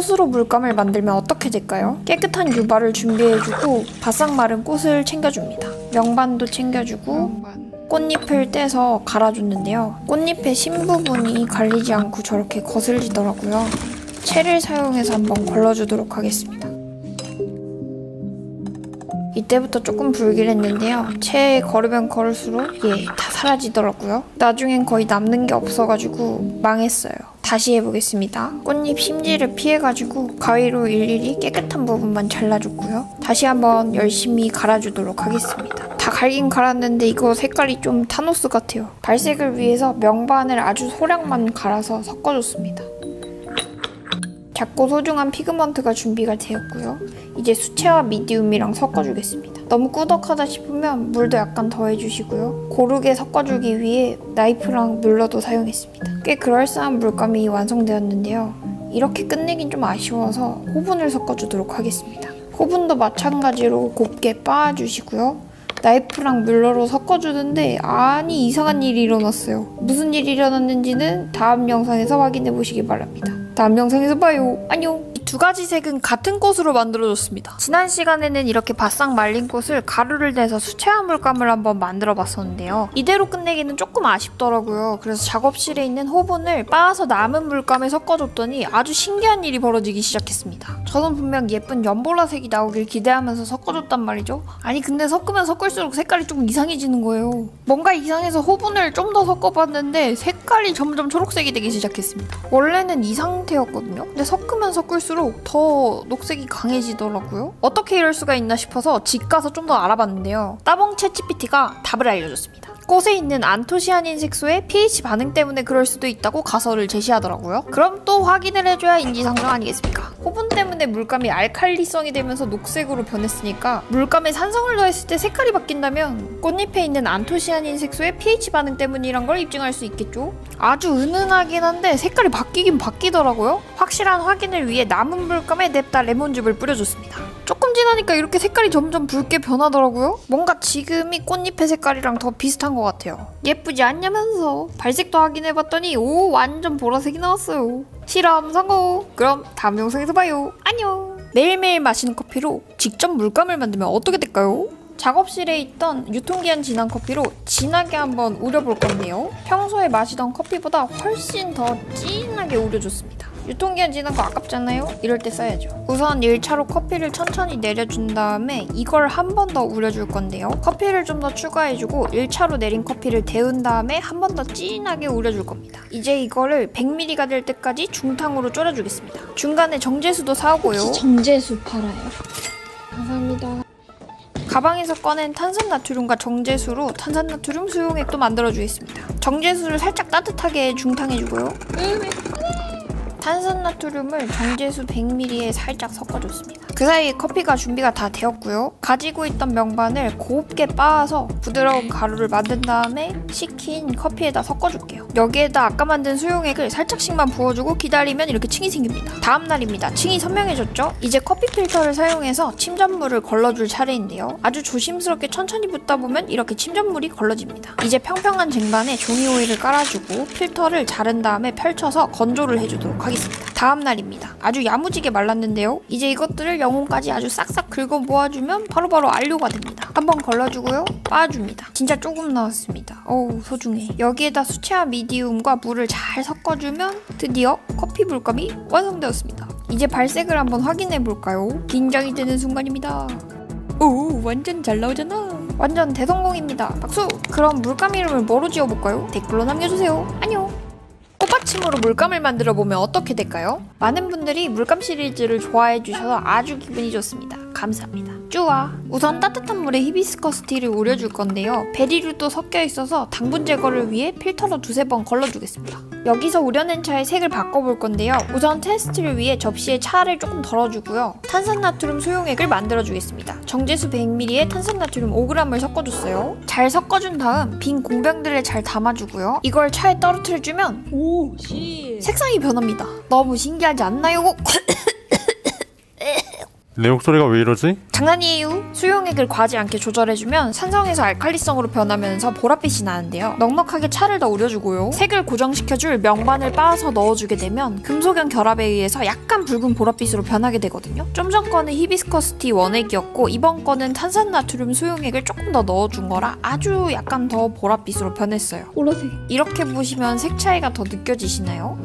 꽃으로 물감을 만들면 어떻게 될까요? 깨끗한 유발을 준비해주고 바싹 마른 꽃을 챙겨줍니다. 명반도 챙겨주고 꽃잎을 떼서 갈아줬는데요. 꽃잎의 심부분이 갈리지 않고 저렇게 거슬리더라고요. 채를 사용해서 한번 걸러주도록 하겠습니다. 이때부터 조금 불길했는데요. 채에 걸으면 걸을수록 다 사라지더라고요. 나중엔 거의 남는 게 없어가지고 망했어요. 다시 해보겠습니다. 꽃잎 심지를 피해가지고 가위로 일일이 깨끗한 부분만 잘라줬고요. 다시 한번 열심히 갈아주도록 하겠습니다. 다 갈긴 갈았는데 이거 색깔이 좀 타노스 같아요. 발색을 위해서 명반을 아주 소량만 갈아서 섞어줬습니다. 작고 소중한 피그먼트가 준비가 되었고요. 이제 수채화 미디움이랑 섞어주겠습니다. 너무 꾸덕하다 싶으면 물도 약간 더해주시고요. 고르게 섞어주기 위해 나이프랑 뮬러도 사용했습니다. 꽤 그럴싸한 물감이 완성되었는데요. 이렇게 끝내긴 좀 아쉬워서 호분을 섞어주도록 하겠습니다. 호분도 마찬가지로 곱게 빻아주시고요. 나이프랑 뮬러로 섞어주는데 아니 이상한 일이 일어났어요. 무슨 일이 일어났는지는 다음 영상에서 확인해 보시기 바랍니다. 다음 영상에서 봐요. 안녕. 이 두 가지 색은 같은 꽃으로 만들어줬습니다. 지난 시간에는 이렇게 바싹 말린 꽃을 가루를 내서 수채화 물감을 한번 만들어 봤었는데요. 이대로 끝내기는 조금 아쉽더라고요. 그래서 작업실에 있는 호분을 빻아서 남은 물감에 섞어줬더니 아주 신기한 일이 벌어지기 시작했습니다. 저는 분명 예쁜 연보라색이 나오길 기대하면서 섞어줬단 말이죠. 아니 근데 섞으면 섞을수록 색깔이 조금 이상해지는 거예요. 뭔가 이상해서 호분을 좀 더 섞어봤는데 색깔이 점점 초록색이 되기 시작했습니다. 원래는 이 상태였거든요. 근데 섞으면 섞을수록 더 녹색이 강해지더라고요. 어떻게 이럴 수가 있나 싶어서 집 가서 좀 더 알아봤는데요. 따봉 챗GPT가 답을 알려줬습니다. 꽃에 있는 안토시아닌 색소의 pH 반응 때문에 그럴 수도 있다고 가설을 제시하더라고요. 그럼 또 확인을 해줘야 인지상정 아니겠습니까? 호분 때문에 물감이 알칼리성이 되면서 녹색으로 변했으니까 물감에 산성을 더했을 때 색깔이 바뀐다면 꽃잎에 있는 안토시아닌 색소의 pH 반응 때문이란 걸 입증할 수 있겠죠? 아주 은은하긴 한데 색깔이 바뀌긴 바뀌더라고요. 확실한 확인을 위해 남은 물감에 냅다 레몬즙을 뿌려줬습니다. 조금 지나니까 이렇게 색깔이 점점 붉게 변하더라고요. 뭔가 지금이 꽃잎의 색깔이랑 더 비슷한 것 같아요. 예쁘지 않냐면서. 발색도 확인해봤더니 오 완전 보라색이 나왔어요. 실험 성공! 그럼 다음 영상에서 봐요. 안녕! 매일매일 마시는 커피로 직접 물감을 만들면 어떻게 될까요? 작업실에 있던 유통기한 지난 커피로 진하게 한번 우려볼 건데요. 평소에 마시던 커피보다 훨씬 더 진하게 우려줬습니다. 유통기한 지난 거 아깝잖아요? 이럴 때 써야죠. 우선 1차로 커피를 천천히 내려준 다음에 이걸 한 번 더 우려줄 건데요. 커피를 좀 더 추가해주고 1차로 내린 커피를 데운 다음에 한 번 더 진하게 우려줄 겁니다. 이제 이거를 100ml가 될 때까지 중탕으로 졸여주겠습니다. 중간에 정제수도 사오고요. 혹시 정제수 팔아요? 감사합니다. 가방에서 꺼낸 탄산나트륨과 정제수로 탄산나트륨 수용액도 만들어주겠습니다. 정제수를 살짝 따뜻하게 중탕해주고요. 탄산나트륨을 정제수 100ml에 살짝 섞어줬습니다. 그 사이에 커피가 준비가 다 되었고요. 가지고 있던 명반을 곱게 빻아서 부드러운 가루를 만든 다음에 식힌 커피에다 섞어줄게요. 여기에다 아까 만든 수용액을 살짝씩만 부어주고 기다리면 이렇게 층이 생깁니다. 다음 날입니다. 층이 선명해졌죠? 이제 커피 필터를 사용해서 침전물을 걸러줄 차례인데요. 아주 조심스럽게 천천히 붓다 보면 이렇게 침전물이 걸러집니다. 이제 평평한 쟁반에 종이 오일을 깔아주고 필터를 자른 다음에 펼쳐서 건조를 해주도록 하겠습니다. 다음 날입니다. 아주 야무지게 말랐는데요. 이제 이것들을 영혼까지 아주 싹싹 긁어 모아주면 바로바로 안료가 됩니다. 한번 걸러주고요. 빻아줍니다. 진짜 조금 나왔습니다. 어우 소중해. 여기에다 수채화 미디움과 물을 잘 섞어주면 드디어 커피 물감이 완성되었습니다. 이제 발색을 한번 확인해볼까요? 긴장이 되는 순간입니다. 오 완전 잘 나오잖아. 완전 대성공입니다. 박수! 그럼 물감 이름을 뭐로 지어볼까요? 댓글로 남겨주세요. 안녕! 꽃받침으로 물감을 만들어보면 어떻게 될까요? 많은 분들이 물감 시리즈를 좋아해주셔서 아주 기분이 좋습니다. 감사합니다. 쭈아! 우선 따뜻한 물에 히비스커스 티를 우려줄 건데요. 베리류도 섞여 있어서 당분 제거를 위해 필터로 두세 번 걸러주겠습니다. 여기서 우려낸 차에 색을 바꿔볼 건데요. 우선 테스트를 위해 접시에 차를 조금 덜어주고요. 탄산나트륨 수용액을 만들어주겠습니다. 정제수 100ml에 탄산나트륨 5g을 섞어줬어요. 잘 섞어준 다음 빈 공병들에 잘 담아주고요. 이걸 차에 떨어뜨려주면 색상이 변합니다. 너무 신기하지 않나요? 내 목소리가 왜 이러지? 장난이에요. 수용액을 과하지 않게 조절해주면 산성에서 알칼리성으로 변하면서 보랏빛이 나는데요. 넉넉하게 차를 더 우려주고요. 색을 고정시켜줄 명반을 빻아서 넣어주게 되면 금속연 결합에 의해서 약간 붉은 보랏빛으로 변하게 되거든요. 좀 전 거는 히비스커스 티 원액이었고 이번 거는 탄산나트륨 수용액을 조금 더 넣어준 거라 아주 약간 더 보랏빛으로 변했어요. 보라색. 이렇게 보시면 색 차이가 더 느껴지시나요?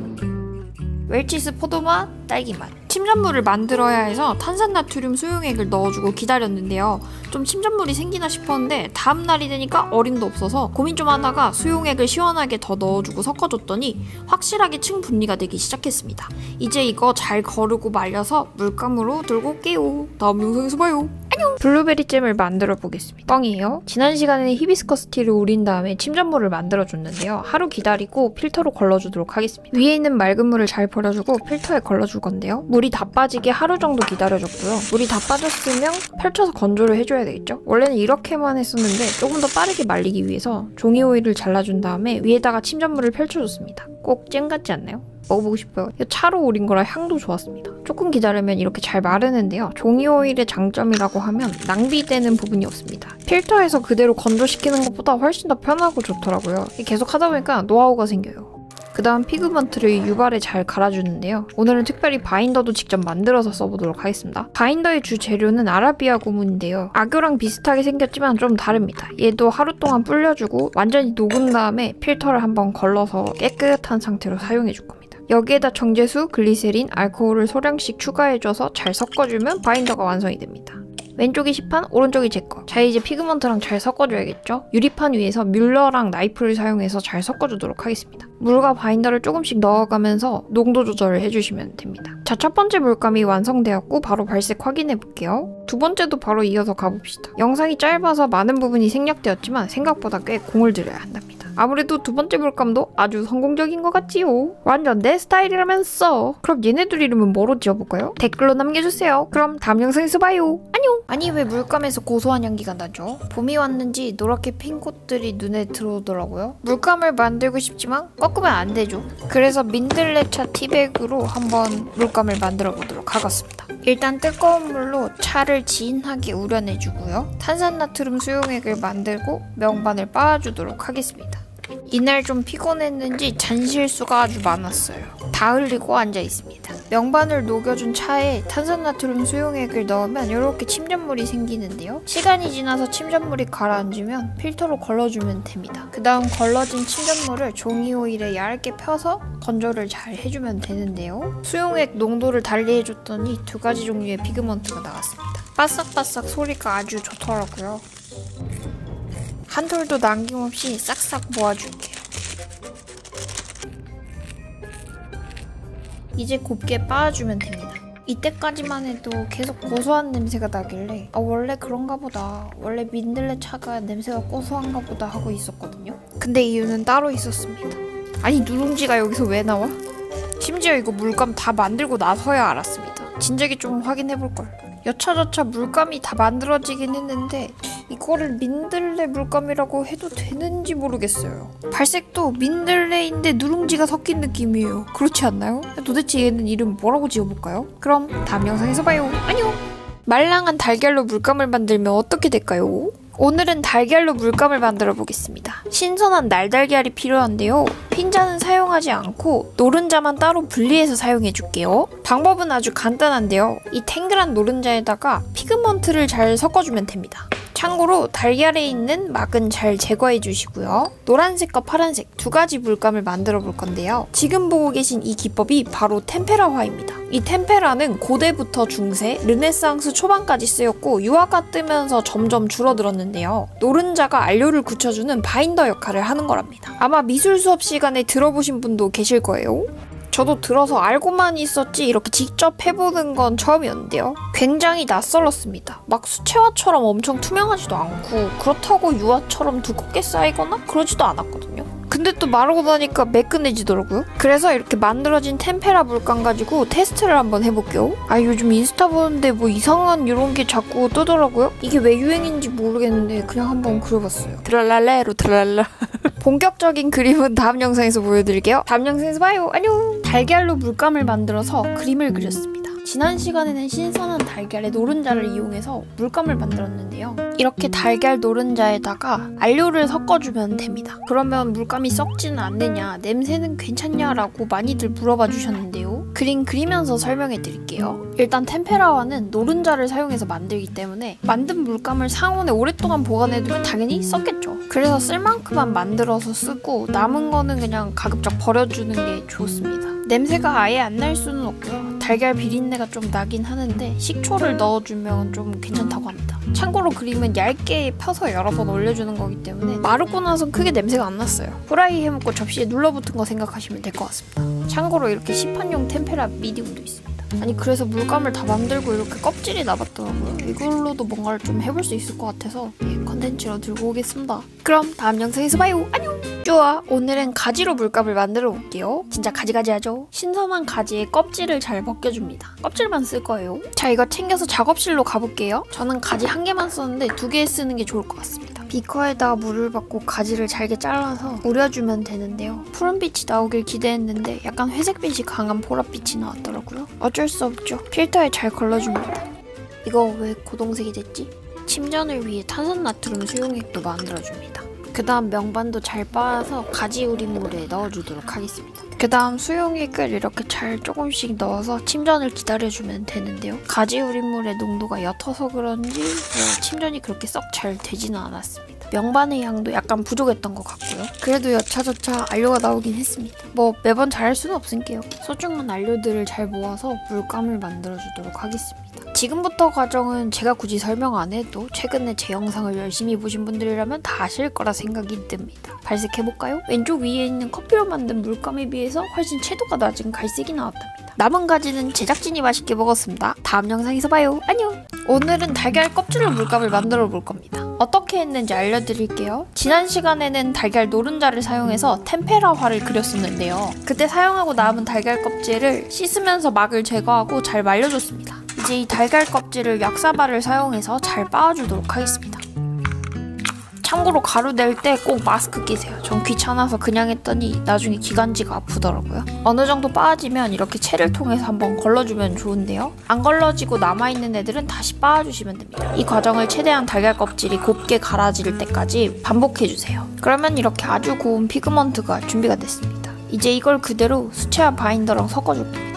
웰치스 포도맛, 딸기맛. 침전물을 만들어야 해서 탄산나트륨 수용액을 넣어주고 기다렸는데요. 좀 침전물이 생기나 싶었는데 다음날이 되니까 어림도 없어서 고민 좀 하다가 수용액을 시원하게 더 넣어주고 섞어줬더니 확실하게 층 분리가 되기 시작했습니다. 이제 이거 잘 거르고 말려서 물감으로 들고 올게요. 다음 영상에서 봐요. 안녕! 블루베리 잼을 만들어 보겠습니다. 뻥이에요. 지난 시간에 히비스커스 티를 우린 다음에 침전물을 만들어줬는데요. 하루 기다리고 필터로 걸러주도록 하겠습니다. 위에 있는 맑은 물을 잘 버려주고 필터에 걸러줄 건데요. 물이 다 빠지게 하루 정도 기다려줬고요. 물이 다 빠졌으면 펼쳐서 건조를 해줘야 되겠죠? 원래는 이렇게만 했었는데 조금 더 빠르게 말리기 위해서 종이 오일을 잘라준 다음에 위에다가 침전물을 펼쳐줬습니다. 꼭 잼 같지 않나요? 먹어보고 싶어요. 차로 우린 거라 향도 좋았습니다. 조금 기다리면 이렇게 잘 마르는데요. 종이 오일의 장점이라고 하면 낭비되는 부분이 없습니다. 필터에서 그대로 건조시키는 것보다 훨씬 더 편하고 좋더라고요. 계속 하다 보니까 노하우가 생겨요. 그 다음 피그먼트를 유발에 잘 갈아주는데요. 오늘은 특별히 바인더도 직접 만들어서 써보도록 하겠습니다. 바인더의 주 재료는 아라비아 고무인데요. 악교랑 비슷하게 생겼지만 좀 다릅니다. 얘도 하루 동안 불려주고 완전히 녹은 다음에 필터를 한번 걸러서 깨끗한 상태로 사용해줄 겁니다. 여기에다 정제수, 글리세린, 알코올을 소량씩 추가해줘서 잘 섞어주면 바인더가 완성이 됩니다. 왼쪽이 시판, 오른쪽이 제 거. 자, 이제 피그먼트랑 잘 섞어줘야겠죠? 유리판 위에서 뮬러랑 나이프를 사용해서 잘 섞어주도록 하겠습니다. 물과 바인더를 조금씩 넣어가면서 농도 조절을 해주시면 됩니다. 자, 첫 번째 물감이 완성되었고 바로 발색 확인해볼게요. 두 번째도 바로 이어서 가봅시다. 영상이 짧아서 많은 부분이 생략되었지만 생각보다 꽤 공을 들여야 한답니다. 아무래도 두 번째 물감도 아주 성공적인 것 같지요. 완전 내 스타일이라면서. 그럼 얘네들 이름은 뭐로 지어볼까요? 댓글로 남겨주세요. 그럼 다음 영상에서 봐요. 안녕! 아니 왜 물감에서 고소한 향기가 나죠? 봄이 왔는지 노랗게 핀 꽃들이 눈에 들어오더라고요. 물감을 만들고 싶지만 꺾으면 안 되죠. 그래서 민들레차 티백으로 한번 물감을 만들어 보도록 하겠습니다. 일단 뜨거운 물로 차를 진하게 우려내주고요. 탄산나트륨 수용액을 만들고 명반을 빻아주도록 하겠습니다. 이날 좀 피곤했는지 잔실수가 아주 많았어요. 다 흘리고 앉아있습니다. 명반을 녹여준 차에 탄산나트륨 수용액을 넣으면 이렇게 침전물이 생기는데요. 시간이 지나서 침전물이 가라앉으면 필터로 걸러주면 됩니다. 그 다음 걸러진 침전물을 종이 오일에 얇게 펴서 건조를 잘 해주면 되는데요. 수용액 농도를 달리해줬더니 두 가지 종류의 피그먼트가 나왔습니다. 바싹바싹 소리가 아주 좋더라고요. 한 톨도 남김없이 싹싹 모아줄게요. 이제 곱게 빻아주면 됩니다. 이때까지만 해도 계속 고소한 냄새가 나길래 원래 그런가 보다. 원래 민들레 차가 냄새가 고소한가 보다 하고 있었거든요. 근데 이유는 따로 있었습니다. 아니 누룽지가 여기서 왜 나와? 심지어 이거 물감 다 만들고 나서야 알았습니다. 진작에 좀 확인해볼걸. 여차저차 물감이 다 만들어지긴 했는데 이거를 민들레 물감이라고 해도 되는지 모르겠어요. 발색도 민들레인데 누룽지가 섞인 느낌이에요. 그렇지 않나요? 도대체 얘는 이름 뭐라고 지어볼까요? 그럼 다음 영상에서 봐요. 안녕! 말랑한 달걀로 물감을 만들면 어떻게 될까요? 오늘은 달걀로 물감을 만들어 보겠습니다. 신선한 날달걀이 필요한데요. 흰자는 사용하지 않고 노른자만 따로 분리해서 사용해 줄게요. 방법은 아주 간단한데요. 이 탱글한 노른자에다가 피그먼트를 잘 섞어주면 됩니다. 참고로 달걀에 있는 막은 잘 제거해 주시고요. 노란색과 파란색 두 가지 물감을 만들어 볼 건데요. 지금 보고 계신 이 기법이 바로 템페라화입니다. 이 템페라는 고대부터 중세, 르네상스 초반까지 쓰였고 유화가 뜨면서 점점 줄어들었는데요. 노른자가 안료를 굳혀주는 바인더 역할을 하는 거랍니다. 아마 미술 수업 시간에 들어보신 분도 계실 거예요. 저도 들어서 알고만 있었지 이렇게 직접 해보는 건 처음이었는데요. 굉장히 낯설었습니다. 막 수채화처럼 엄청 투명하지도 않고 그렇다고 유화처럼 두껍게 쌓이거나 그러지도 않았거든요. 근데 또 마르고 나니까 매끈해지더라고요. 그래서 이렇게 만들어진 템페라 물감 가지고 테스트를 한번 해볼게요. 요즘 인스타 보는데 뭐 이상한 이런 게 자꾸 뜨더라고요. 이게 왜 유행인지 모르겠는데 그냥 한번 그려봤어요. 트랄랄레로 트랄라. 본격적인 그림은 다음 영상에서 보여드릴게요. 다음 영상에서 봐요. 안녕! 달걀로 물감을 만들어서 그림을 그렸습니다. 지난 시간에는 신선한 달걀의 노른자를 이용해서 물감을 만들었는데요. 이렇게 달걀 노른자에다가 안료를 섞어주면 됩니다. 그러면 물감이 썩지는 않느냐, 냄새는 괜찮냐라고 많이들 물어봐 주셨는데요. 그림 그리면서 설명해 드릴게요. 일단 템페라화는 노른자를 사용해서 만들기 때문에 만든 물감을 상온에 오랫동안 보관해두면 당연히 썩겠죠. 그래서 쓸 만큼만 만들어서 쓰고 남은 거는 그냥 가급적 버려주는 게 좋습니다. 냄새가 아예 안 날 수는 없고요. 달걀 비린내가 좀 나긴 하는데 식초를 넣어주면 좀 괜찮다고 합니다. 참고로 그림은 얇게 펴서 여러 번 올려주는 거기 때문에 마르고 나선 크게 냄새가 안 났어요. 후라이 해먹고 접시에 눌러붙은 거 생각하시면 될 것 같습니다. 참고로 이렇게 시판용 템페라 미디움도 있습니다. 아니 그래서 물감을 다 만들고 이렇게 껍질이 남았더라고요. 이걸로도 뭔가를 좀 해볼 수 있을 것 같아서 컨텐츠로 들고 오겠습니다. 그럼 다음 영상에서 봐요. 안녕! 좋아, 오늘은 가지로 물감을 만들어 볼게요. 진짜 가지가지 하죠? 신선한 가지의 껍질을 잘 벗겨줍니다. 껍질만 쓸 거예요. 자, 이거 챙겨서 작업실로 가볼게요. 저는 가지 한 개만 썼는데 2개 쓰는 게 좋을 것 같습니다. 비커에다가 물을 받고 가지를 잘게 잘라서 우려주면 되는데요. 푸른빛이 나오길 기대했는데 약간 회색빛이 강한 보랏빛이 나왔더라고요. 어쩔 수 없죠. 필터에 잘 걸러줍니다. 이거 왜 고동색이 됐지? 침전을 위해 탄산나트륨 수용액도 만들어줍니다. 그 다음 명반도 잘 빻아서 가지 우린물에 넣어주도록 하겠습니다. 그 다음 수용액을 이렇게 잘 조금씩 넣어서 침전을 기다려주면 되는데요. 가지 우린물의 농도가 옅어서 그런지 침전이 그렇게 썩 잘 되지는 않았습니다. 명반의 양도 약간 부족했던 것 같고요. 그래도 여차저차 안료가 나오긴 했습니다. 뭐 매번 잘할 수는 없으니까요. 소중한 안료들을 잘 모아서 물감을 만들어주도록 하겠습니다. 지금부터 과정은 제가 굳이 설명 안 해도 최근에 제 영상을 열심히 보신 분들이라면 다 아실 거라 생각이 듭니다. 발색해볼까요? 왼쪽 위에 있는 커피로 만든 물감에 비해서 훨씬 채도가 낮은 갈색이 나왔답니다. 남은 가지는 제작진이 맛있게 먹었습니다. 다음 영상에서 봐요. 안녕! 오늘은 달걀 껍질로 물감을 만들어 볼 겁니다. 어떻게 했는지 알려드릴게요. 지난 시간에는 달걀 노른자를 사용해서 템페라화를 그렸었는데요. 그때 사용하고 남은 달걀 껍질을 씻으면서 막을 제거하고 잘 말려줬습니다. 이제 이 달걀 껍질을 약사발을 사용해서 잘 빻아주도록 하겠습니다. 참고로 가루 낼 때 꼭 마스크 끼세요. 전 귀찮아서 그냥 했더니 나중에 기관지가 아프더라고요. 어느 정도 빻아지면 이렇게 채를 통해서 한번 걸러주면 좋은데요. 안 걸러지고 남아있는 애들은 다시 빻아주시면 됩니다. 이 과정을 최대한 달걀 껍질이 곱게 갈아질 때까지 반복해주세요. 그러면 이렇게 아주 고운 피그먼트가 준비가 됐습니다. 이제 이걸 그대로 수채화 바인더랑 섞어줄 겁니다.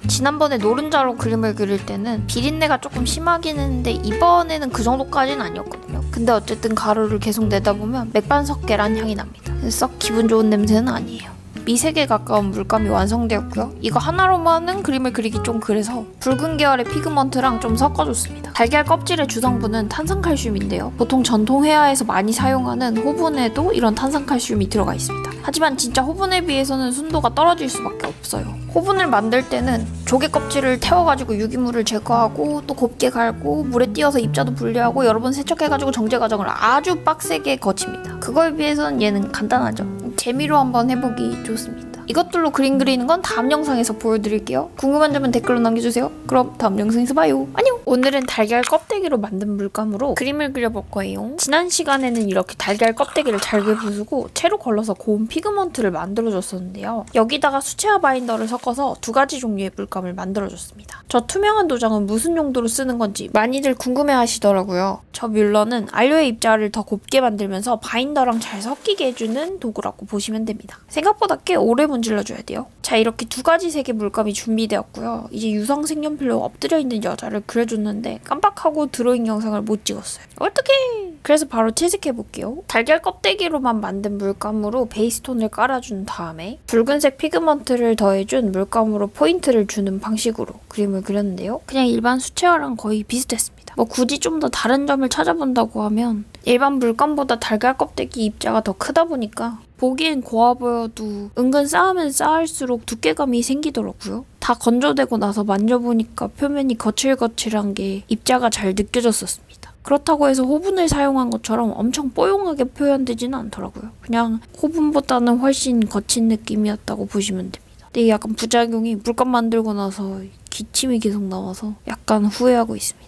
지난번에 노른자로 그림을 그릴 때는 비린내가 조금 심하긴 했는데 이번에는 그 정도까지는 아니었거든요. 근데 어쨌든 가루를 계속 내다 보면 맥반석 계란 향이 납니다. 썩 기분 좋은 냄새는 아니에요. 미색에 가까운 물감이 완성되었고요. 이거 하나로만은 그림을 그리기 좀 그래서 붉은 계열의 피그먼트랑 좀 섞어줬습니다. 달걀 껍질의 주성분은 탄산칼슘인데요. 보통 전통 회화에서 많이 사용하는 호분에도 이런 탄산칼슘이 들어가 있습니다. 하지만 진짜 호분에 비해서는 순도가 떨어질 수밖에 없어요. 호분을 만들 때는 조개 껍질을 태워가지고 유기물을 제거하고 또 곱게 갈고 물에 띄어서 입자도 분리하고 여러 번 세척해가지고 정제 과정을 아주 빡세게 거칩니다. 그거에 비해서는 얘는 간단하죠. 재미로 한번 해보기 좋습니다. 이것들로 그림 그리는 건 다음 영상에서 보여드릴게요. 궁금한 점은 댓글로 남겨주세요. 그럼 다음 영상에서 봐요. 안녕! 오늘은 달걀 껍데기로 만든 물감으로 그림을 그려볼 거예요. 지난 시간에는 이렇게 달걀 껍데기를 잘게 부수고 채로 걸러서 고운 피그먼트를 만들어줬었는데요. 여기다가 수채화 바인더를 섞어서 2가지 종류의 물감을 만들어줬습니다. 저 투명한 도장은 무슨 용도로 쓰는 건지 많이들 궁금해하시더라고요. 저 뮬러는 안료의 입자를 더 곱게 만들면서 바인더랑 잘 섞이게 해주는 도구라고 보시면 됩니다. 생각보다 꽤 오래 문질러줘야 돼요. 자, 이렇게 2가지 색의 물감이 준비되었고요. 이제 유성 색연필로 엎드려 있는 여자를 그려줬는데 깜빡하고 드로잉 영상을 못 찍었어요. 어떡해! 그래서 바로 채색해볼게요. 달걀 껍데기로만 만든 물감으로 베이스톤을 깔아준 다음에 붉은색 피그먼트를 더해준 물감으로 포인트를 주는 방식으로 그림을 그렸는데요. 그냥 일반 수채화랑 거의 비슷했습니다. 뭐 굳이 좀 더 다른 점을 찾아본다고 하면 일반 물감보다 달걀 껍데기 입자가 더 크다 보니까 보기엔 고와 보여도 은근 쌓으면 쌓을수록 두께감이 생기더라고요. 다 건조되고 나서 만져보니까 표면이 거칠거칠한 게 입자가 잘 느껴졌었습니다. 그렇다고 해서 호분을 사용한 것처럼 엄청 뽀용하게 표현되지는 않더라고요. 그냥 호분보다는 훨씬 거친 느낌이었다고 보시면 됩니다. 근데 약간 부작용이 물감 만들고 나서 기침이 계속 나와서 약간 후회하고 있습니다.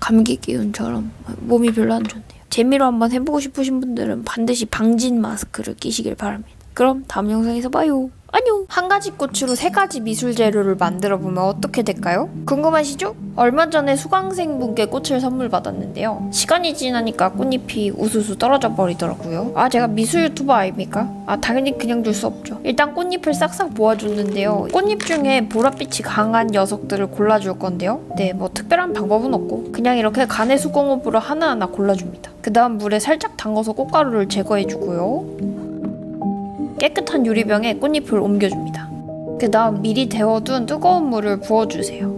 감기 기운처럼 몸이 별로 안 좋네요. 재미로 한번 해보고 싶으신 분들은 반드시 방진 마스크를 끼시길 바랍니다. 그럼 다음 영상에서 봐요. 안녕! 한 가지 꽃으로 세 가지 미술 재료를 만들어보면 어떻게 될까요? 궁금하시죠? 얼마 전에 수강생분께 꽃을 선물 받았는데요. 시간이 지나니까 꽃잎이 우수수 떨어져 버리더라고요. 제가 미술 유튜버 아닙니까? 당연히 그냥 줄 수 없죠. 일단 꽃잎을 싹싹 모아줬는데요. 꽃잎 중에 보랏빛이 강한 녀석들을 골라줄 건데요. 네, 뭐 특별한 방법은 없고 그냥 이렇게 가내 수공업으로 하나하나 골라줍니다. 그 다음 물에 살짝 담가서 꽃가루를 제거해주고요. 깨끗한 유리병에 꽃잎을 옮겨줍니다. 그 다음 미리 데워둔 뜨거운 물을 부어주세요.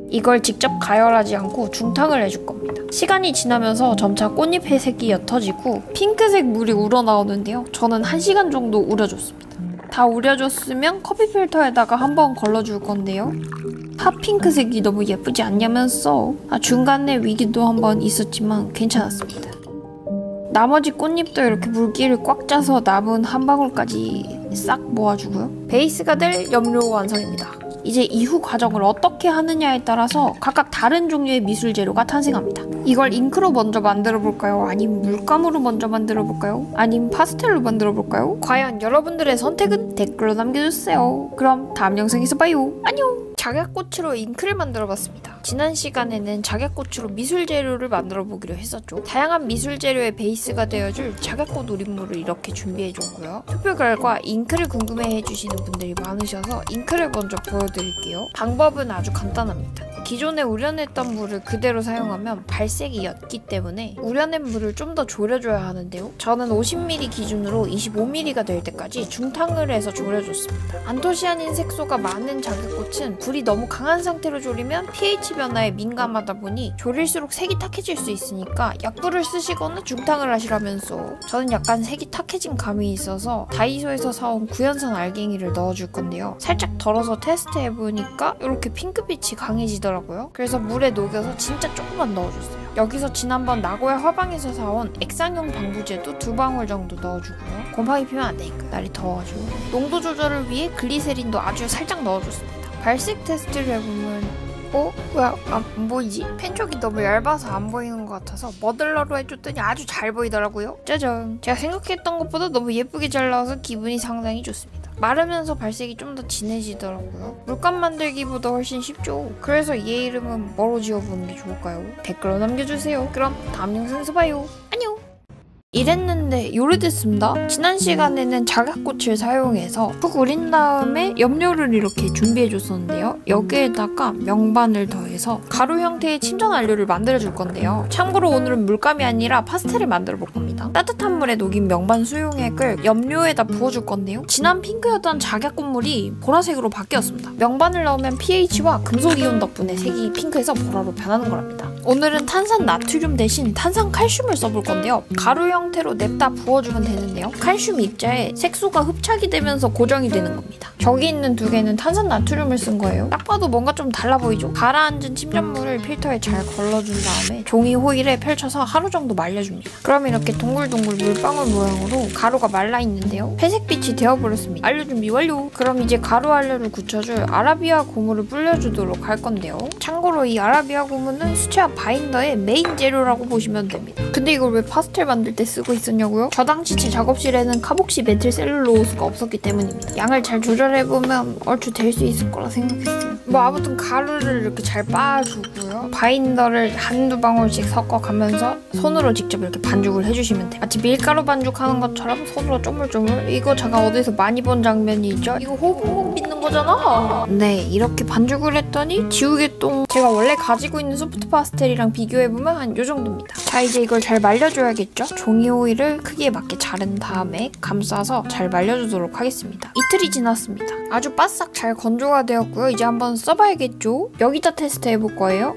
이걸 직접 가열하지 않고 중탕을 해줄 겁니다. 시간이 지나면서 점차 꽃잎 회색이 옅어지고 핑크색 물이 우러나오는데요. 저는 1시간 정도 우려줬습니다. 다 우려줬으면 커피 필터에다가 한번 걸러줄 건데요. 핫핑크색이 너무 예쁘지 않냐면서 중간에 위기도 한번 있었지만 괜찮았습니다. 나머지 꽃잎도 이렇게 물기를 꽉 짜서 남은 한 방울까지 싹 모아주고요. 베이스가 될 염료 완성입니다. 이제 이후 과정을 어떻게 하느냐에 따라서 각각 다른 종류의 미술 재료가 탄생합니다. 이걸 잉크로 먼저 만들어 볼까요? 아니면 물감으로 먼저 만들어 볼까요? 아니면 파스텔로 만들어 볼까요? 과연 여러분들의 선택은 댓글로 남겨주세요. 그럼 다음 영상에서 봐요. 안녕! 작약꽃으로 잉크를 만들어 봤습니다. 지난 시간에는 작약꽃으로 미술 재료를 만들어 보기로 했었죠. 다양한 미술 재료의 베이스가 되어줄 작약꽃 우린물을 이렇게 준비해 줬고요. 투표 결과 잉크를 궁금해 해주시는 분들이 많으셔서 잉크를 먼저 보여드릴게요. 방법은 아주 간단합니다. 기존에 우려냈던 물을 그대로 사용하면 발색이 옅기 때문에 우려낸 물을 좀 더 졸여줘야 하는데요. 저는 50ml 기준으로 25ml가 될 때까지 중탕을 해서 졸여줬습니다. 안토시아닌 색소가 많은 작약꽃은 불이 너무 강한 상태로 졸이면 pH 변화에 민감하다 보니 졸일수록 색이 탁해질 수 있으니까 약불을 쓰시거나 중탕을 하시라면서 저는 약간 색이 탁해진 감이 있어서 다이소에서 사온 구연산 알갱이를 넣어줄 건데요. 살짝 덜어서 테스트해보니까 이렇게 핑크빛이 강해지더라고요. 그래서 물에 녹여서 진짜 조금만 넣어줬어요. 여기서 지난번 나고야 화방에서 사온 액상용 방부제도 2방울 정도 넣어주고요. 곰팡이 피면 안 되니까 날이 더워가지고 농도 조절을 위해 글리세린도 아주 살짝 넣어줬습니다. 발색 테스트를 해보면 왜 안 보이지? 펜촉이 너무 얇아서 안 보이는 것 같아서 머들러로 해줬더니 아주 잘 보이더라고요. 짜잔! 제가 생각했던 것보다 너무 예쁘게 잘 나와서 기분이 상당히 좋습니다. 마르면서 발색이 좀 더 진해지더라고요. 물감 만들기보다 훨씬 쉽죠? 그래서 얘 이름은 뭐로 지어보는 게 좋을까요? 댓글로 남겨주세요. 그럼 다음 영상에서 봐요. 안녕! 이랬는데 요리됐습니다. 지난 시간에는 작약꽃을 사용해서 푹 우린 다음에 염료를 이렇게 준비해줬었는데요. 여기에다가 명반을 더해서 가루 형태의 침전 안료를 만들어줄 건데요. 참고로 오늘은 물감이 아니라 파스텔을 만들어 볼 겁니다. 따뜻한 물에 녹인 명반 수용액을 염료에다 부어줄 건데요. 진한 핑크였던 작약꽃물이 보라색으로 바뀌었습니다. 명반을 넣으면 pH와 금속이온 덕분에 색이 핑크에서 보라로 변하는 거랍니다. 오늘은 탄산 나트륨 대신 탄산 칼슘을 써볼 건데요. 가루 형태로 냅다 부어주면 되는데요. 칼슘 입자에 색소가 흡착이 되면서 고정이 되는 겁니다. 저기 있는 두 개는 탄산 나트륨을 쓴 거예요. 딱 봐도 뭔가 좀 달라 보이죠? 가라앉은 침전물을 필터에 잘 걸러준 다음에 종이 호일에 펼쳐서 하루 정도 말려줍니다. 그럼 이렇게 동글동글 물방울 모양으로 가루가 말라 있는데요. 회색빛이 되어버렸습니다. 안료 준비 완료! 그럼 이제 가루 안료를 굳혀줄 아라비아 고무를 불려주도록 할 건데요. 참고로 이 아라비아 고무는 수채화 바인더의 메인 재료라고 보시면 됩니다. 근데 이걸 왜 파스텔 만들 때 쓰고 있었냐고요? 저 당시 제 작업실에는 카복시 메틸 셀룰로스가 없었기 때문입니다. 양을 잘 조절해보면 얼추 될 수 있을 거라 생각했어요. 뭐 아무튼 가루를 이렇게 잘 빻아주고요. 바인더를 한두 방울씩 섞어가면서 손으로 직접 이렇게 반죽을 해주시면 돼요. 마치 밀가루 반죽하는 것처럼 손으로 쪼물쪼물. 이거 제가 어디서 많이 본 장면이죠? 이거 호흡 빚는 거잖아. 네, 이렇게 반죽을 했더니 지우개똥. 제가 원래 가지고 있는 소프트 파스텔이랑 비교해보면 한 요 정도입니다. 자, 이제 이걸 잘 말려줘야겠죠? 종이 호일을 크기에 맞게 자른 다음에 감싸서 잘 말려주도록 하겠습니다. 이틀이 지났습니다. 아주 바싹 잘 건조가 되었고요. 이제 한번 써봐야겠죠? 여기다 테스트 해볼 거예요.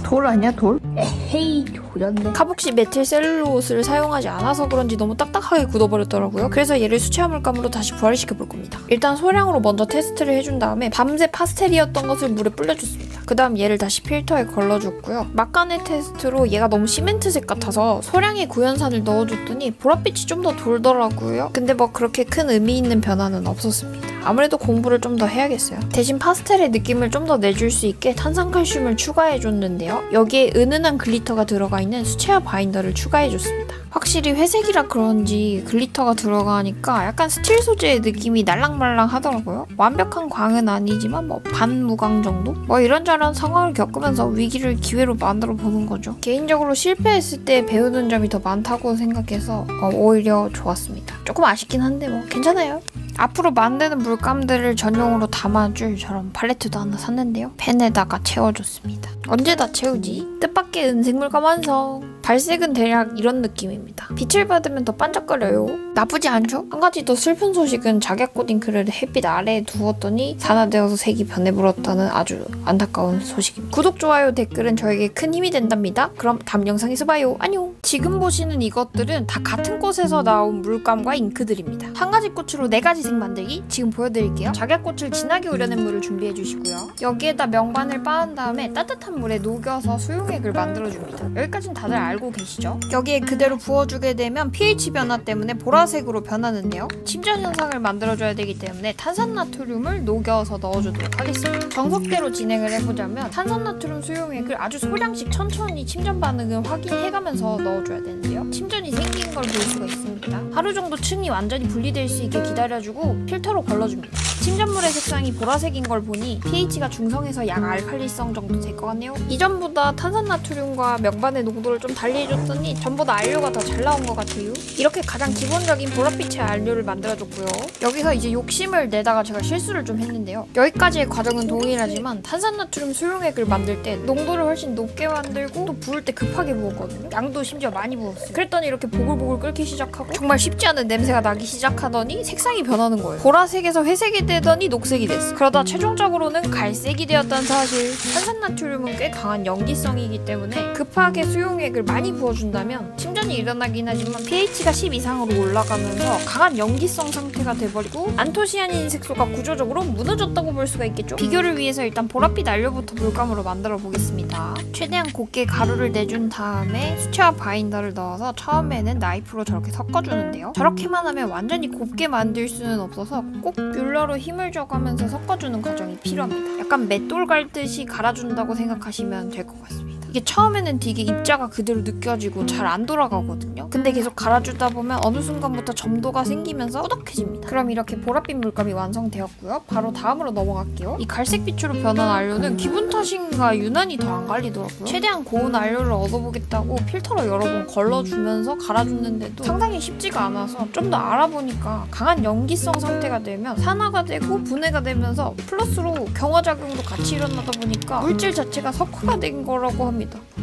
돌 아니야 돌? 에헤이 돌았네. 카복시 메틸 셀룰로스를 사용하지 않아서 그런지 너무 딱딱하게 굳어버렸더라고요. 그래서 얘를 수채화 물감으로 다시 부활을 시켜볼 겁니다. 일단 소량으로 먼저 테스트를 해준 다음에 밤새 파스텔이었던 것을 물에 불려줬습니다. 그 다음 얘를 다시 필터에 걸러줬고요. 막간의 테스트로 얘가 너무 시멘트색 같아서 소량의 구연산을 넣어줬더니 보랏빛이 좀 더 돌더라고요. 근데 뭐 그렇게 큰 의미 있는 변화는 없었습니다. 아무래도 공부를 좀 더 해야겠어요. 대신 파스텔의 느낌을 좀 더 내줄 수 있게 탄산칼슘을 추가해줬는데요. 여기에 은은한 글리터가 들어가 있는 수채화 바인더를 추가해줬습니다. 확실히 회색이라 그런지 글리터가 들어가니까 약간 스틸 소재의 느낌이 날랑말랑 하더라고요. 완벽한 광은 아니지만 뭐 반무광 정도? 뭐 이런저런 상황을 겪으면서 위기를 기회로 만들어 보는 거죠. 개인적으로 실패했을 때 배우는 점이 더 많다고 생각해서 오히려 좋았습니다. 조금 아쉽긴 한데 뭐 괜찮아요. 앞으로 만드는 물감들을 전용으로 담아줄 저런 팔레트도 하나 샀는데요. 펜에다가 채워줬습니다. 언제 다 채우지? 뜻밖의 은색 물감 완성! 발색은 대략 이런 느낌입니다. 빛을 받으면 더 반짝거려요. 나쁘지 않죠? 한 가지 더 슬픈 소식은 작약꽃 잉크를 햇빛 아래에 두었더니 산화되어서 색이 변해버렸다는 아주 안타까운 소식입니다. 구독, 좋아요, 댓글은 저에게 큰 힘이 된답니다. 그럼 다음 영상에서 봐요. 안녕! 지금 보시는 이것들은 다 같은 꽃에서 나온 물감과 잉크들입니다. 한 가지 꽃으로 4가지 색 만들기 지금 보여드릴게요. 작약꽃을 진하게 우려낸 물을 준비해주시고요. 여기에다 명반을 빻은 다음에 따뜻한 물에 녹여서 수용액을 만들어줍니다. 여기까지는 다들 알고 계시죠? 여기에 그대로 부어주게 되면 pH 변화 때문에 보라색으로 변하는데요. 침전 현상을 만들어줘야 되기 때문에 탄산나트륨을 녹여서 넣어주도록 하겠습니다. 정석대로 진행을 해보자면 탄산나트륨 수용액을 아주 소량씩 천천히 침전 반응을 확인해가면서 넣어줘야 되는데요. 침전이 생긴 걸 볼 수가 있습니다. 하루 정도 층이 완전히 분리될 수 있게 기다려주고 필터로 걸러줍니다. 침전물의 색상이 보라색인 걸 보니 pH가 중성에서 약 알칼리성 정도 될 것 같네요. 이전보다 탄산나트륨과 명반의 농도를 좀 달리 해줬더니 전보다 안료가 더 잘 나온 것 같아요. 이렇게 가장 기본적인 보랏빛의 안료를 만들어줬고요. 여기서 이제 욕심을 내다가 제가 실수를 좀 했는데요. 여기까지의 과정은 동일하지만 탄산나트륨 수용액을 만들 때 농도를 훨씬 높게 만들고 또 부을 때 급하게 부었거든요. 양도 심지어 많이 부었어요. 그랬더니 이렇게 보글보글 끓기 시작하고 정말 쉽지 않은 냄새가 나기 시작하더니 색상이 변하는 거예요. 보라색에서 회색이 되더니 녹색이 됐어. 그러다 최종적으로는 갈색이 되었다는 사실. 탄산나트륨은 꽤 강한 염기성이기 때문에 급하게 수용액을 많이 부어준다면 침전이 일어나긴 하지만 pH가 10 이상으로 올라가면서 강한 염기성 상태가 돼버리고 안토시아닌 색소가 구조적으로 무너졌다고 볼 수가 있겠죠? 비교를 위해서 일단 보랏빛 안료부터 물감으로 만들어 보겠습니다. 최대한 곱게 가루를 내준 다음에 수채화 바인더를 넣어서 처음에는 나이프로 저렇게 섞어주는데요. 저렇게만 하면 완전히 곱게 만들 수는 없어서 꼭 뮬러로 힘을 줘가면서 섞어주는 과정이 필요합니다. 약간 맷돌 갈듯이 갈아준다고 생각하시면 될 것 같습니다. 이게 처음에는 되게 입자가 그대로 느껴지고 잘 안 돌아가거든요. 근데 계속 갈아주다 보면 어느 순간부터 점도가 생기면서 꾸덕해집니다. 그럼 이렇게 보랏빛 물감이 완성되었고요. 바로 다음으로 넘어갈게요. 이 갈색빛으로 변한 안료는 기분 탓인가 유난히 더 안 갈리더라고요. 최대한 고운 안료를 얻어보겠다고 필터로 여러 번 걸러주면서 갈아줬는데도 상당히 쉽지가 않아서 좀 더 알아보니까 강한 염기성 상태가 되면 산화가 되고 분해가 되면서 플러스로 경화작용도 같이 일어나다 보니까 물질 자체가 석화가 된 거라고 합니다.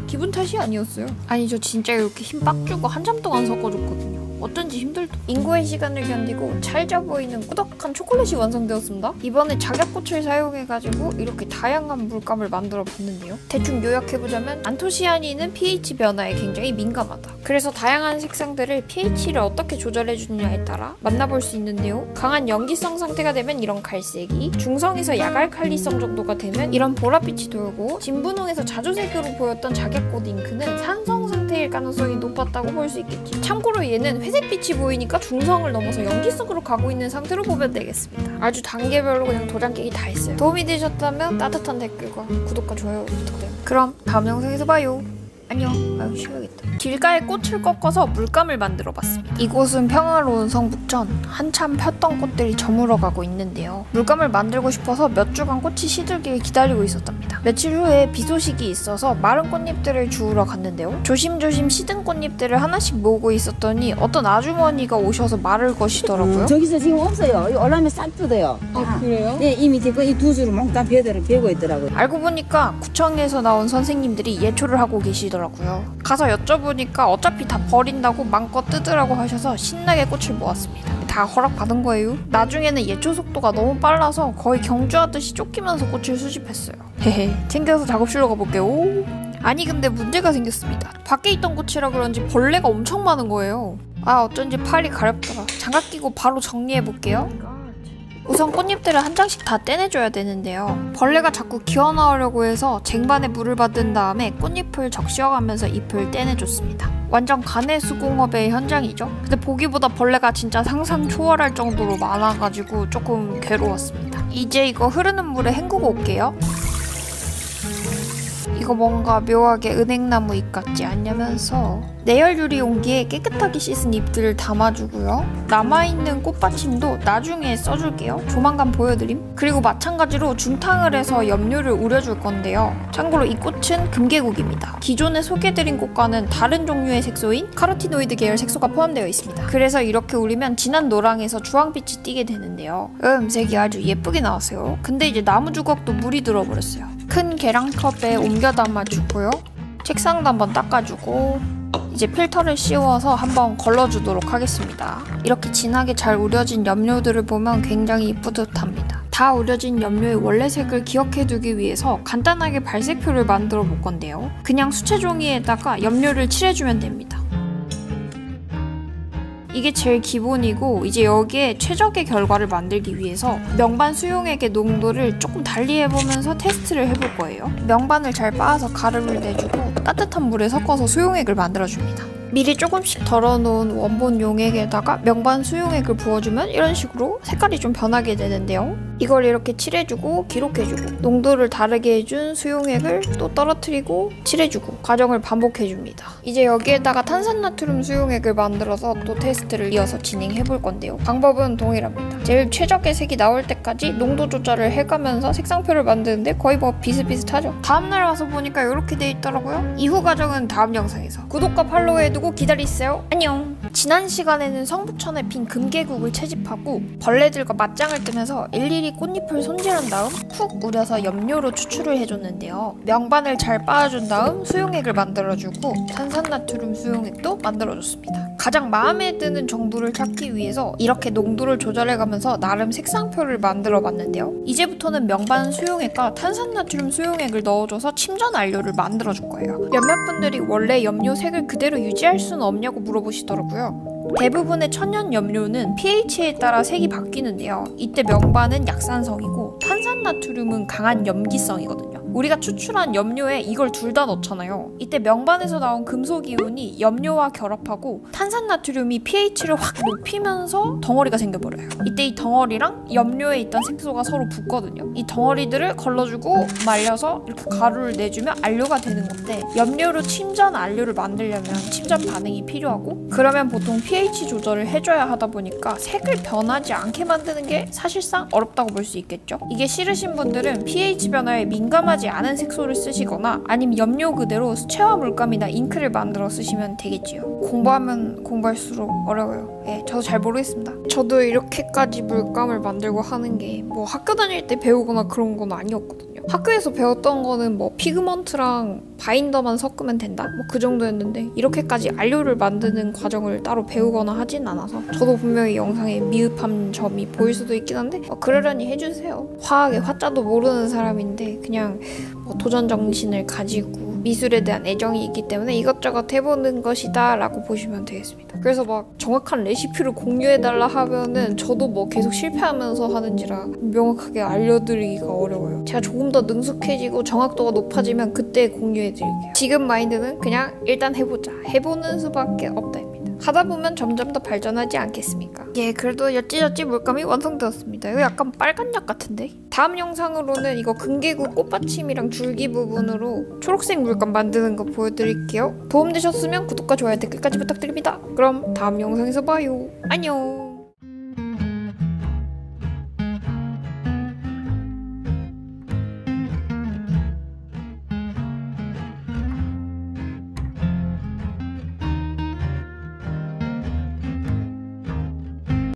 기분 탓이 아니었어요. 아니 저 진짜 이렇게 힘 빡 주고 한참 동안 섞어줬거든요. 어쩐지 힘들다. 인고의 시간을 견디고 찰져 보이는 꾸덕한 초콜릿이 완성되었습니다. 이번에 작약꽃을 사용해가지고 이렇게 다양한 물감을 만들어 봤는데요. 대충 요약해보자면 안토시아닌은 pH 변화에 굉장히 민감하다. 그래서 다양한 색상들을 pH를 어떻게 조절해주느냐에 따라 만나볼 수 있는데요. 강한 염기성 상태가 되면 이런 갈색이, 중성에서 약알칼리성 정도가 되면 이런 보랏빛이 돌고, 진분홍에서 자주색으로 보였던 작약꽃 잉크는 산성 상태일 가능성이 높았다고 볼 수 있겠지. 참고로 얘는 회색빛이 보이니까 중성을 넘어서 염기성으로 가고 있는 상태로 보면 되겠습니다. 아주 단계별로 그냥 도장 깨기 다 했어요. 도움이 되셨다면 따뜻한 댓글과 구독과 좋아요 부탁드립니다. 그럼 다음 영상에서 봐요. 안녕. 아유 쉬어야겠다. 길가에 꽃을 꺾어서 물감을 만들어 봤습니다. 이곳은 평화로운 성북전. 한참 폈던 꽃들이 저물어가고 있는데요. 물감을 만들고 싶어서 몇 주간 꽃이 시들기를 기다리고 있었답니다. 며칠 후에 비 소식이 있어서 마른 꽃잎들을 주우러 갔는데요. 조심조심 시든 꽃잎들을 하나씩 모으고 있었더니 어떤 아주머니가 오셔서 말을 거시더라고요. 저기서 지금 없어요. 이거 올라오면 싹 뜯어요. 아 그래요? 네, 이미 지금 이 두 줄을 몽땅 베고 있더라고요. 알고 보니까 구청에서 나온 선생님들이 예초를 하고 계시더라고요. 가서 여쭤보니까 어차피 다 버린다고 마음껏 뜯으라고 하셔서 신나게 꽃을 모았습니다. 다 허락받은 거예요. 나중에는 예초 속도가 너무 빨라서 거의 경주하듯이 쫓기면서 꽃을 수집했어요. 헤헤. 챙겨서 작업실로 가볼게요. 아니 근데 문제가 생겼습니다. 밖에 있던 꽃이라 그런지 벌레가 엄청 많은 거예요. 아 어쩐지 팔이 가렵더라. 장갑 끼고 바로 정리해볼게요. 우선 꽃잎들을 한 장씩 다 떼내줘야 되는데요. 벌레가 자꾸 기어나오려고 해서 쟁반에 물을 받은 다음에 꽃잎을 적셔가면서 잎을 떼내줬습니다. 완전 가내수공업의 현장이죠. 근데 보기보다 벌레가 진짜 상상 초월할 정도로 많아가지고 조금 괴로웠습니다. 이제 이거 흐르는 물에 헹구고 올게요. 이거 뭔가 묘하게 은행나무 잎 같지 않냐면서 내열 유리 용기에 깨끗하게 씻은 잎들을 담아주고요. 남아있는 꽃받침도 나중에 써줄게요. 조만간 보여드림. 그리고 마찬가지로 중탕을 해서 염료를 우려줄 건데요. 참고로 이 꽃은 금계국입니다. 기존에 소개해드린 꽃과는 다른 종류의 색소인 카로티노이드 계열 색소가 포함되어 있습니다. 그래서 이렇게 우리면 진한 노랑에서 주황빛이 띠게 되는데요. 색이 아주 예쁘게 나왔어요. 근데 이제 나무 주걱도 물이 들어버렸어요. 큰 계량컵에 옮겨 담아주고요. 책상도 한번 닦아주고 이제 필터를 씌워서 한번 걸러주도록 하겠습니다. 이렇게 진하게 잘 우려진 염료들을 보면 굉장히 뿌듯합니다. 다 우려진 염료의 원래 색을 기억해두기 위해서 간단하게 발색표를 만들어 볼 건데요. 그냥 수채 종이에다가 염료를 칠해주면 됩니다. 이게 제일 기본이고 이제 여기에 최적의 결과를 만들기 위해서 명반 수용액의 농도를 조금 달리 해보면서 테스트를 해볼 거예요. 명반을 잘 빻아서 가루를 내주고 따뜻한 물에 섞어서 수용액을 만들어줍니다. 미리 조금씩 덜어놓은 원본 용액에다가 명반 수용액을 부어주면 이런 식으로 색깔이 좀 변하게 되는데요. 이걸 이렇게 칠해주고 기록해주고 농도를 다르게 해준 수용액을 또 떨어뜨리고 칠해주고 과정을 반복해줍니다. 이제 여기에다가 탄산나트륨 수용액을 만들어서 또 테스트를 이어서 진행해볼 건데요. 방법은 동일합니다. 제일 최적의 색이 나올 때까지 농도 조절을 해가면서 색상표를 만드는데 거의 뭐 비슷비슷하죠. 다음날 와서 보니까 이렇게 돼 있더라고요. 이후 과정은 다음 영상에서. 구독과 팔로우해두고 기다리세요. 안녕. 지난 시간에는 성부천에 빈 금계국을 채집하고 벌레들과 맞짱을 뜨면서 일일이 꽃잎을 손질한 다음 푹 우려서 염료로 추출을 해줬는데요. 명반을 잘 빻아준 다음 수용액을 만들어주고 탄산나트륨 수용액도 만들어줬습니다. 가장 마음에 드는 정도를 찾기 위해서 이렇게 농도를 조절해가면서 나름 색상표를 만들어봤는데요. 이제부터는 명반 수용액과 탄산나트륨 수용액을 넣어줘서 침전 안료를 만들어줄 거예요. 몇몇 분들이 원래 염료 색을 그대로 유지할 수는 없냐고 물어보시더라고요. 대부분의 천연 염료는 pH에 따라 색이 바뀌는데요. 이때 명반은 약산성이고 탄산나트륨은 강한 염기성이거든요. 우리가 추출한 염료에 이걸 둘 다 넣잖아요. 이때 명반에서 나온 금속이온이 염료와 결합하고 탄산나트륨이 pH를 확 높이면서 덩어리가 생겨버려요. 이때 이 덩어리랑 염료에 있던 색소가 서로 붙거든요. 이 덩어리들을 걸러주고 말려서 이렇게 가루를 내주면 안료가 되는 건데 염료로 침전 안료를 만들려면 침전 반응이 필요하고 그러면 보통 pH 조절을 해줘야 하다 보니까 색을 변하지 않게 만드는 게 사실상 어렵다고 볼 수 있겠죠. 이게 싫으신 분들은 pH 변화에 민감하지 않은 색소를 쓰시거나 아니면 염료 그대로 수채화 물감이나 잉크를 만들어 쓰시면 되겠지요. 공부하면 공부할수록 어려워요. 저도 잘 모르겠습니다. 저도 이렇게까지 물감을 만들고 하는 게 뭐 학교 다닐 때 배우거나 그런 건 아니었거든요. 학교에서 배웠던 거는 뭐 피그먼트랑 바인더만 섞으면 된다? 뭐 그 정도였는데 이렇게까지 안료를 만드는 과정을 따로 배우거나 하진 않아서 저도 분명히 영상에 미흡한 점이 보일 수도 있긴 한데 그러려니 해주세요. 화학의 화자도 모르는 사람인데 그냥 도전 정신을 가지고 미술에 대한 애정이 있기 때문에 이것저것 해보는 것이다 라고 보시면 되겠습니다. 그래서 막 정확한 레시피를 공유해달라 하면은 저도 뭐 계속 실패하면서 하는지라 명확하게 알려드리기가 어려워요. 제가 조금 더 능숙해지고 정확도가 높아지면 그때 공유해드릴게요. 지금 마인드는 그냥 일단 해보자. 해보는 수밖에 없다입니다. 하다 보면 점점 더 발전하지 않겠습니까? 그래도 여찌저찌 물감이 완성되었습니다. 이거 약간 빨간 약 같은데? 다음 영상으로는 이거 금계국 꽃받침이랑 줄기 부분으로 초록색 물감 만드는 거 보여드릴게요. 도움되셨으면 구독과 좋아요, 댓글까지 부탁드립니다. 그럼 다음 영상에서 봐요. 안녕!